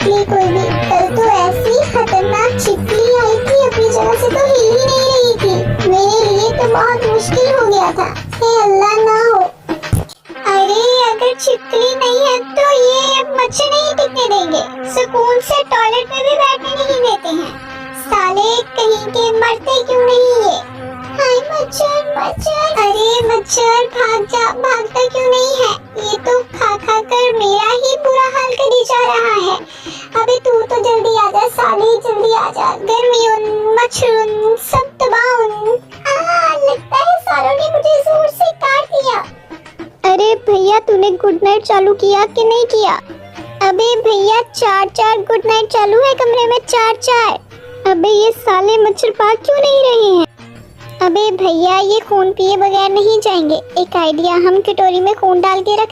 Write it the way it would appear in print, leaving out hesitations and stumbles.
छिपकली कोई भी। कल तो ऐसी खतरनाक छिपकली आई थी, अपनी जगह से तो हिल ही नहीं रही थी। मेरे लिए तो बहुत मुश्किल हो गया था। हे अल्लाह ना हो। अरे अगर छिपकली नहीं है तो ये मच्छर नहीं टिकने देंगे। सुकून से टॉयलेट में भी बैठने नहीं देते हैं। साले कहीं के मरते क्यों नहीं ये? हाय मच्छर मच्छर। अरे मच्छर भाग जा, भागता क्यों नहीं है? ये तो खा खा कर मेरा ही बुरा हाल करे जा रहा है। अबे तू तो जल्दी आ जा साले, जल्दी आ जा। गर्मी उन मच्छर सब तबाह उन। लगता है सालों ने मुझे जोर से काट दिया। अरे भैया तूने गुड नाइट चालू किया कि नहीं किया? अबे भैया 4 गुड नाइट चालू है कमरे में, 4। अबे ये साले मच्छर भाग क्यों नहीं रहे हैं? अबे भैया ये खून पिए बगैर नहीं जाएंगे। एक आइडिया, हम कटोरी में खून डाल के रख